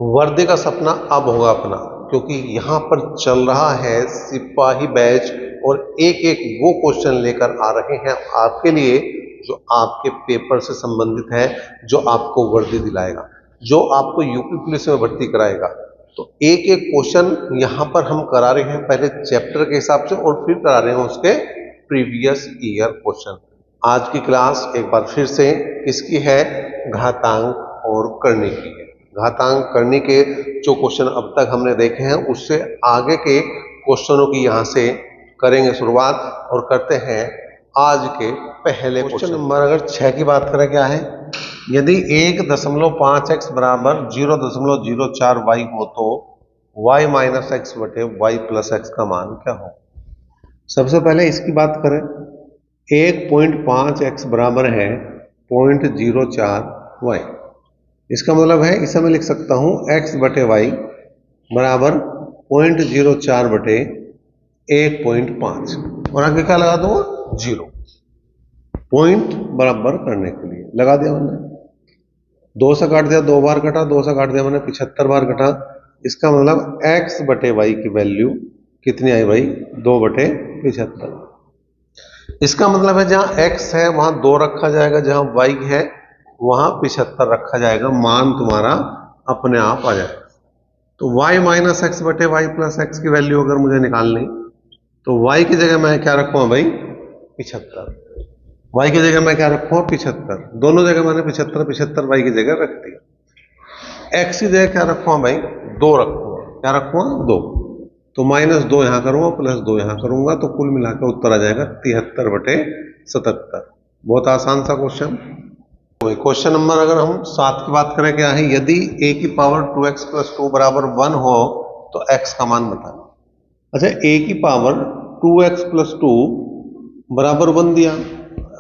वर्दी का सपना अब होगा अपना, क्योंकि यहाँ पर चल रहा है सिपाही बैच और एक एक वो क्वेश्चन लेकर आ रहे हैं आपके लिए जो आपके पेपर से संबंधित है, जो आपको वर्दी दिलाएगा, जो आपको यूपी पुलिस में भर्ती कराएगा। तो एक एक क्वेश्चन यहाँ पर हम करा रहे हैं पहले चैप्टर के हिसाब से और फिर करा रहे हैं उसके प्रीवियस ईयर क्वेश्चन। आज की क्लास एक बार फिर से किसकी है? घातांक और करने की है। घातांक करने के जो क्वेश्चन अब तक हमने देखे हैं उससे आगे के क्वेश्चनों की यहाँ से करेंगे शुरुआत और करते हैं आज के पहले क्वेश्चन नंबर अगर 6 की बात करें, क्या है? यदि 1.5x बराबर 0.04y हो तो y माइनस एक्स बटे वाई प्लस एक्स का मान क्या हो? सबसे पहले इसकी बात करें, 1.5x बराबर है 0.04y। इसका मतलब है इसे मैं लिख सकता हूं x बटे वाई बराबर 0.04 बटे 1.5 और आगे क्या लगा दूंगा? 0। पॉइंट बराबर करने के लिए लगा दिया मैंने। 2 से काट दिया 2 बार कटा, 2 से काट दिया मैंने 75 बार कटा। इसका मतलब x बटे वाई की वैल्यू कितनी आई भाई? 2 बटे 75। इसका मतलब है जहां x है वहां 2 रखा जाएगा, जहां y है वहां 75 रखा जाएगा, मान तुम्हारा अपने आप आ जाएगा। तो y माइनस एक्स बटे वाई प्लस एक्स की वैल्यू अगर मुझे निकालनी तो y की जगह मैं क्या रखूंगा भाई? 75। y की जगह मैं क्या रखूंगा? 75। दोनों जगह मैंने 75 y की जगह रख दिया। x की जगह क्या रखूंगा भाई? 2 रखूंगा। क्या रखूंगा? 2। तो -2 यहां करूंगा, +2 यहां करूंगा, तो कुल मिलाकर उत्तर आ जाएगा 73 बटे 77। बहुत आसान सा क्वेश्चन। क्वेश्चन नंबर अगर हम 7 की बात करें, क्या है? यदि a की पावर 2x + 2 बराबर 1 हो तो x का मान बताना। अच्छा, a की पावर 2x + 2 बराबर 1 दिया।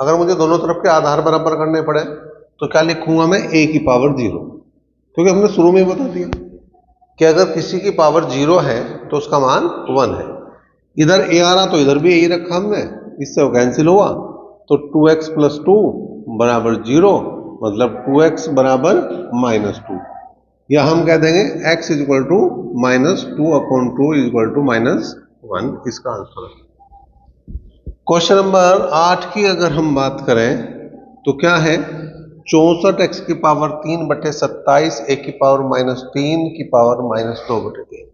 अगर मुझे दोनों तरफ के आधार बराबर करने पड़े तो क्या लिखूंगा मैं? a की पावर 0, क्योंकि हमने शुरू में ही बता दिया कि अगर किसी की पावर 0 है तो उसका मान 1 है। इधर a आ रहा तो इधर भी यही रखा हमने, इससे वो कैंसिल हुआ। तो 2x + 2 बराबर 0, मतलब 2x बराबर -2, या हम कह देंगे x = -2/2 = -1। इसका आंसर है। क्वेश्चन नंबर 8 की अगर हम बात करें तो क्या है? 64x की पावर 3 बटे 27 a की पावर -3 की पावर -2 बटे 3।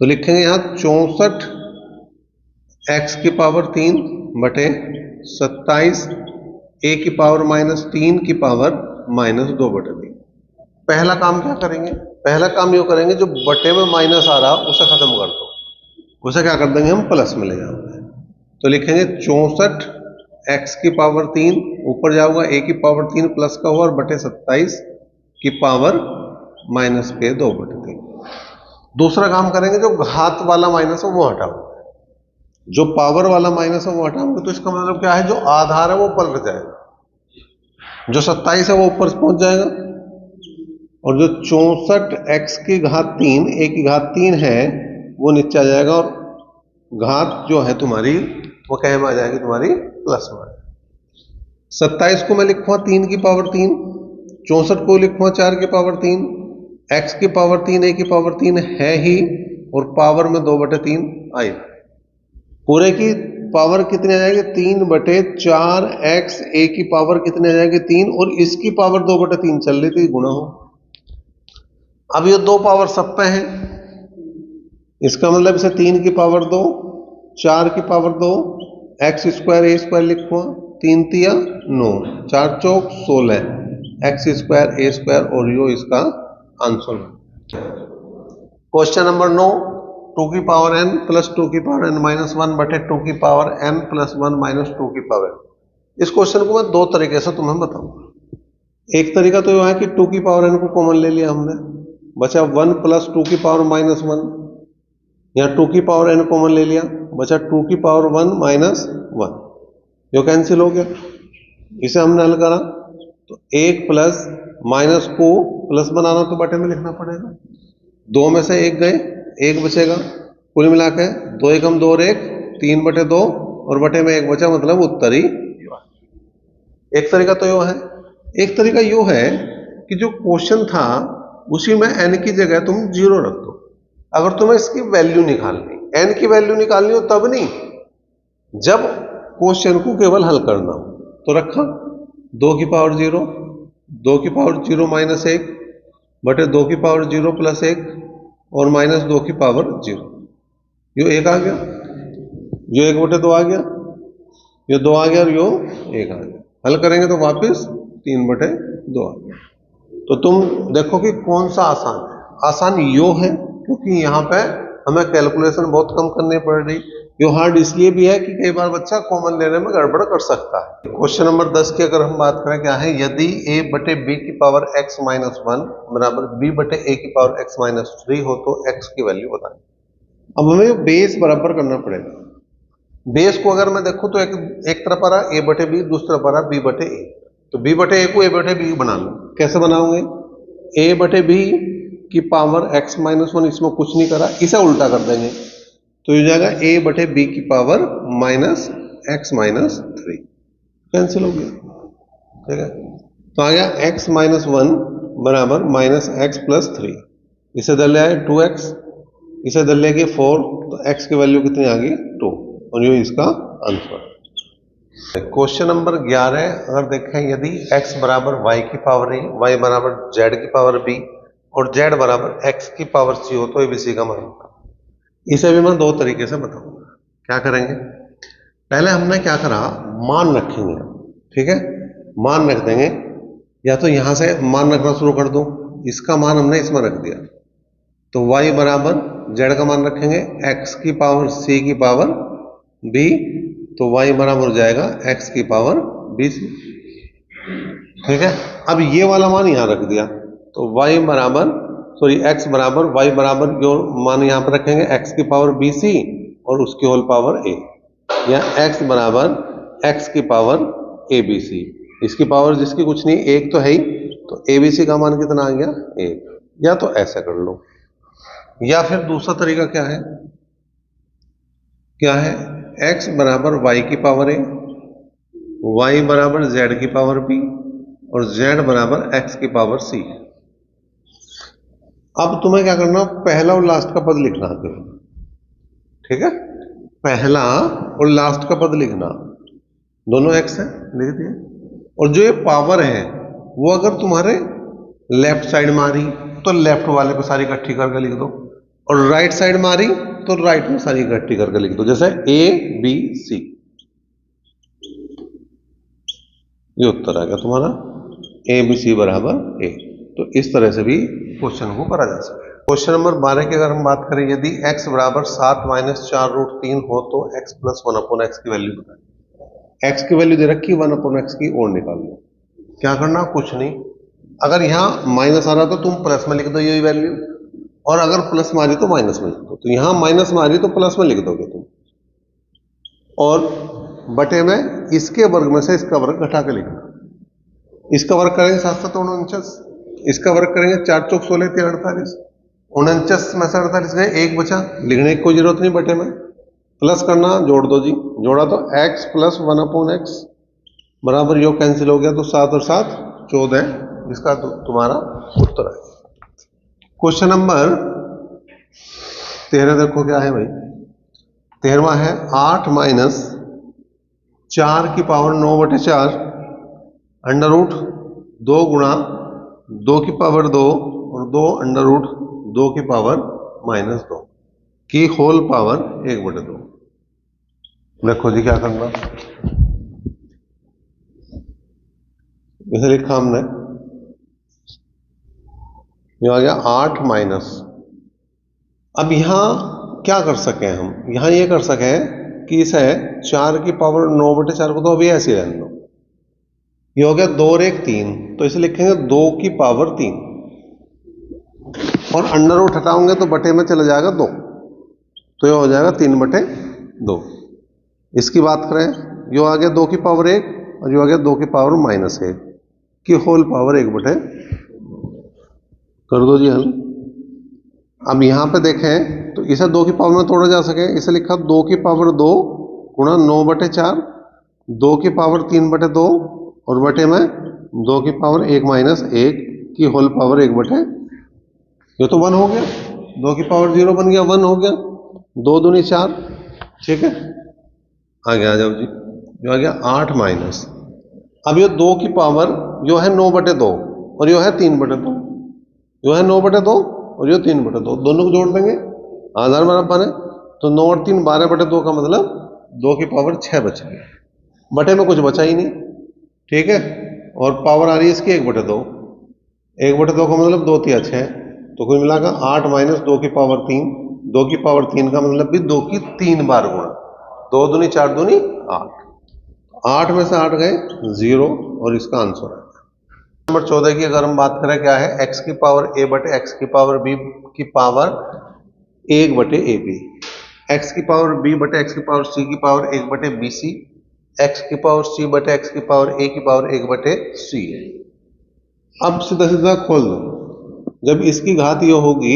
तो लिखेंगे यहां 64x की पावर 3 बटे 27 a की पावर -3 की पावर -2 बटे 3। पहला काम क्या करेंगे? पहला काम यो करेंगे, जो बटे में माइनस आ रहा उसे खत्म कर दो, उसे क्या कर देंगे? हम प्लस में ले जाओगे। तो लिखेंगे 64x की पावर 3 ऊपर जाऊंगा, a की पावर 3 प्लस का हुआ और बटे 27 की पावर -2 बटे 3। दूसरा काम करेंगे, जो घात वाला माइनस है वो हटाओ, जो पावर वाला माइनस है वो हटाओगे। तो इसका मतलब क्या है? जो आधार है वो पलट जाएगा, जो 27 है वो ऊपर पहुंच जाएगा, और जो 64x की घात 3 a की घात 3 है वो नीचे आ जाएगा, और घात जो है तुम्हारी वो कहे में आ जाएगी? तुम्हारी प्लस में। 27 को मैं लिखूंगा 3 की पावर 3, 64 को लिखूंगा 4 की पावर 3, x की पावर 3 a की पावर 3 है ही, और पावर में 2 बटे 3 आई। पूरे की पावर कितनी आ जाएगी? 3 बटे 4x a की पावर कितनी आ जाएगी? 3, और इसकी पावर 2 बटे 3 चल रही थी, गुना हो। अब ये 2 पावर सब पे है, इसका मतलब इसे 3 की पावर 2, 4 की पावर 2, x² a² लिखूंगा, 3 तिया 9, 4 चौक 16, x² a² और यो इसका आंसर। क्वेश्चन नंबर 9, 2 की पावर n प्लस 2 की पावर n माइनस 1 बटे 2 की पावर n प्लस 1 माइनस 2 की पावर। इस क्वेश्चन को मैं 2 तरीके से तुम्हें बताऊंगा। एक तरीका तो यह है कि 2 की पावर n को कॉमन ले लिया हमने, बचा 1 प्लस 2 की पावर -1, या 2 की पावर n कॉमन ले लिया, बचा 2 की पावर 1 माइनस 1, जो कैंसिल हो गया। इसे हमने हल करा तो 1 प्लस माइनस को प्लस बनाना तो बटे में लिखना पड़ेगा, 2 में से 1 गए, 1 बचेगा, कुल मिला के 2 एकम 2 और 1 3 बटे 2 और बटे में 1 बचा, मतलब उत्तर ही। एक तरीका तो यो है। एक तरीका यो है कि जो क्वेश्चन था उसी में n की जगह तुम 0 रख दो। अगर तुम्हें इसकी वैल्यू निकालनी, n की वैल्यू निकालनी हो तब नहीं, जब क्वेश्चन को केवल हल करना हो, तो रखा 2 की पावर 0, 2 की पावर 0 माइनस 1 बटे 2 की पावर 0 प्लस 1 और माइनस 2 की पावर 0, यो 1 आ गया, यो 1 बटे 2 आ गया, यो 2 आ गया और यो 1 आ गया। हल करेंगे तो वापस 3 बटे 2 आ गया। तो तुम देखो कि कौन सा आसान है। आसान यो है क्योंकि यहाँ पे हमें कैलकुलेशन बहुत कम करनी पड़ रही। यो हार्ड इसलिए भी है कि कई बार बच्चा कॉमन लेने में गड़बड़ कर सकता है। क्वेश्चन नंबर 10 की अगर हम बात करें, क्या है, यदि a बटे b की पावर x माइनस 1 बराबर b बटे a की पावर x माइनस 3 हो तो x की वैल्यू बताएं। अब हमें बेस बराबर करना पड़ेगा। बेस को अगर मैं देखूं तो एक तरफ आ रहा a बटे b, दूसरी तरफ आ रहा b बटे a, तो b बटे a को a बटे b बना लो। कैसे बनाओगे, a बटे b की पावर x माइनस 1, इसमें कुछ नहीं करा, इसे उल्टा कर देंगे तो ये जाएगा a बटे b की power minus x minus 3, cancel हो गया। ठीक है, तो आ गया x माइनस 1 बराबर माइनस एक्स प्लस 3, इसे दल आए 2x, इसे दल लेगी 4, तो x की वैल्यू कितनी आ गई 2, और ये इसका आंसर। क्वेश्चन नंबर 11 अगर देखें, यदि x बराबर y की पावर a, y बराबर z की पावर b और z बराबर x की पावर c हो तो abc का मान होगा। इसे भी मैं दो तरीके से बताऊंगा। क्या करेंगे, पहले हमने क्या करा, मान रखेंगे। ठीक है, मान रख देंगे, या तो यहां से मान रखना शुरू कर दो, इसका मान हमने इसमें रख दिया, तो y बराबर z का मान रखेंगे x की पावर c की पावर b, तो y बराबर हो जाएगा x की पावर bc। ठीक है, अब ये वाला मान यहां रख दिया, तो y बराबर x बराबर y बराबर जो मान यहां पर रखेंगे x की पावर bc और उसकी होल पावर a, या x बराबर x की पावर abc, इसकी पावर जिसकी कुछ नहीं, एक तो है ही, तो abc का मान कितना आ गया 1। या तो ऐसा कर लो, या फिर दूसरा तरीका क्या है, x बराबर y की पावर a, y बराबर z की पावर b और z बराबर x की पावर c। अब तुम्हें क्या करना, पहला और लास्ट का पद लिखना है। ठीक है, पहला और लास्ट का पद लिखना, दोनों x है, लिख दिए। और जो ये पावर है वो अगर तुम्हारे लेफ्ट साइड में आ रही तो लेफ्ट वाले को सारी इकट्ठी करके लिख दो, और राइट साइड में आ रही तो राइट में सारी इकट्ठी करके लिख दो, जैसे a b c। ये उत्तर आ गया तुम्हारा a b c बराबर a। तो इस तरह से भी क्वेश्चन को करा जा सकता है। क्वेश्चन नंबर 12 की अगर हम बात करें, यदि x बराबर 7 माइनस 4 रूट 3 हो तो x प्लस 1 अपॉन एक्स की वैल्यू बताएं। x की वैल्यू दे रखी 1 अपॉन एक्स की, और निकाल लो। क्या करना, कुछ नहीं, अगर यहाँ माइनस आ रहा तो तुम प्लस में लिख दो यही वैल्यू, और अगर प्लस में आ रही तो माइनस में लिख दो। तो यहाँ माइनस में आ रही तो प्लस में लिख दोगे तुम, और बटे में इसके वर्ग में से इसका वर्ग घटा के लिखना। इसका वर्ग करेंगे 7 7 49, इसका वर्ग करेंगे 4 चौक 16 3 48, 49 में से 48 गए, एक बचा, लिखने की कोई जरूरत नहीं, बटे में प्लस करना, जोड़ दो जी, जोड़ा तो x प्लस 1 अपॉन एक्स बराबर, यो कैंसिल हो गया, तो 7 और 7 14, इसका तुम्हारा उत्तर है। क्वेश्चन नंबर 13 देखो क्या है भाई, 13वां है 8 माइनस 4 की पावर 9 बटे 4 अंडर रूट 2 गुणा 2 की पावर 2 और 2 अंडर रूट 2 की पावर माइनस 2 की होल पावर 1 बटे 2। देखो जी क्या करना, इसे लिखा हमने, ये आ गया 8 माइनस, अब यहां क्या कर सके हम, यहां ये कर सके कि इसे 4 की पावर 9 बटे 4 को तो अभी ऐसे ही रहने दो, ये हो गया 2 और 1 3, तो इसे लिखेंगे 2 की पावर 3, और अंडर रूट हटाओगे तो बटे में चला जाएगा 2, तो ये हो जाएगा 3 बटे 2। इसकी बात करें, यो आ गया 2 की पावर 1 और यो आ गया 2 की पावर माइनस 1 की होल पावर 1 बटे, कर दो जी हल। अब यहां पे देखें तो इसे 2 की पावर में तोड़ा जा सके, इसे लिखा 2 की पावर 2 गुणा 9 बटे 4, 2 की पावर 3 बटे 2 और बटे में 2 की पावर 1 माइनस 1 की होल पावर 1 बटे ये तो 1 हो गया, 2 की पावर 0 बन गया, 1 हो गया, 2 दूनी 4, ठीक है। आगे आ जाओ जी, जो आ गया 8 माइनस, अब ये 2 की पावर जो है 9/2 और यो है 3/2, जो है 9/2 और यो 3/2, दोनों को जोड़ देंगे, आधार बराबर है, तो 9 और 3 12/2 का मतलब 2 की पावर 6 बच गई, बटे में कुछ बचा ही नहीं, ठीक है। और पावर आ रही है इसकी 1/2, 1/2 का मतलब 2 तिया 6, तो कुल मिलाकर 8 माइनस 2 की पावर 3, 2 की पावर 3 का मतलब भी 2 की 3 बार गुणा, 2 दूनी 4 दूनी 8, 8 में से 8 गए 0 और इसका आंसर है। नंबर 14 की अगर हम बात करें, क्या है, x की पावर a बटे x की पावर b की पावर 1 बटे ए बी, x की पावर b बटे x की पावर c की पावर 1 बटे बी सी, x की पावर c बटे x की पावर a की पावर 1 बटे c है। अब सीधा सीधा खोल दो, जब इसकी घात ये होगी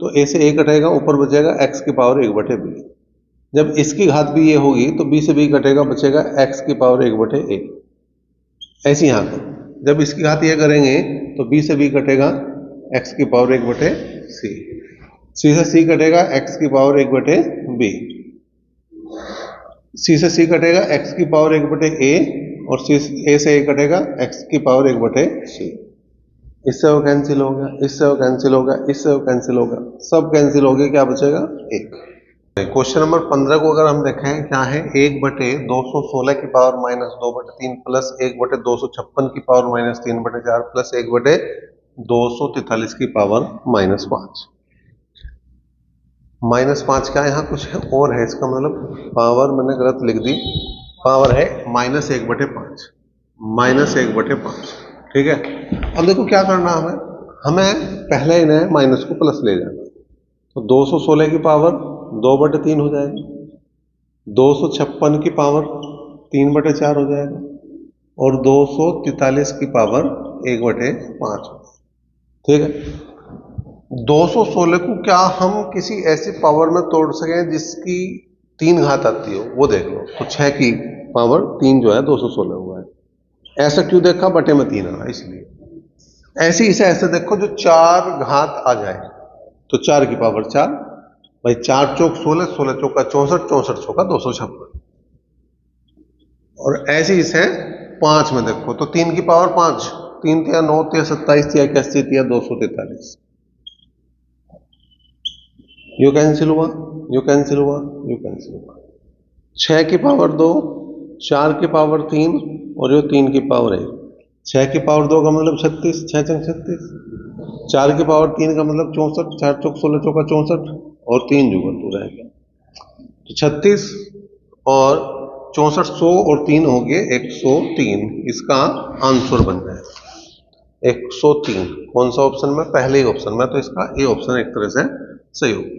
तो a से a कटेगा, ऊपर बचेगा x की पावर 1 बटे b, जब इसकी घात भी ये होगी तो b से b कटेगा, बचेगा x की पावर 1 बटे a। ऐसे यहाँ करो, जब इसकी घात ये करेंगे तो b से b कटेगा, x की पावर 1 बटे c, c से c कटेगा, x की पावर 1 बटे b, c से c कटेगा, x की पावर 1 बटे a, और a से a कटेगा, x की पावर 1 बटे c। इससे वो कैंसिल हो गया, इससे वो कैंसिल हो गया, इससे वो कैंसिल हो गया, सब कैंसिल हो गया, क्या बचेगा 1। क्वेश्चन नंबर 15 को अगर हम देखें, क्या है, 1/216 की पावर -2/3 प्लस 1/256 की पावर -3/4 प्लस 1/243 की पावर -5। -5 क्या यहाँ कुछ है और है, इसका मतलब पावर मैंने गलत लिख दी, पावर है -1/5, -1/5, ठीक है। अब देखो क्या करना हमें, हमें पहले इन्हें माइनस को प्लस ले जाना, तो 216 की पावर 2/3 हो जाएगा, 256 की पावर 3/4 हो जाएगा, और 243 की पावर 1/5, ठीक है। 216 को क्या हम किसी ऐसी पावर में तोड़ सकें जिसकी 3 घात आती हो, वो देख लो, तो 6 की पावर 3 जो है 216 हुआ है, ऐसा क्यों देखा, बटे में 3 आ रहा है इसलिए। ऐसे इसे ऐसे देखो जो 4 घात आ जाए, तो 4 की पावर 4, भाई 4 चौक 16, 16 चौका 64, 64 चौका 256, और ऐसे इसे 5 में देखो तो 3 की पावर 5, 3 तिया 9 तिया 27 तिया 81 तिया 243, यू कैंसिल हुआ, यू कैंसिल हुआ, यू कैंसिल हुआ, 6 की पावर 2, 4 की पावर 3, और यो 3 की पावर 1, 6 की पावर 2 का मतलब 36, 6 चंग 36, 4 की पावर 3 का मतलब 64, 4 चौक 16 चौका 64, और 3 जुगा 2 रह गया, तो 36 और 64, 100 और 3 हो गए 103, इसका आंसर बन जाए 103। कौन सा ऑप्शन में, पहले ही ऑप्शन में, तो इसका ए ऑप्शन एक तरह से सही होगा।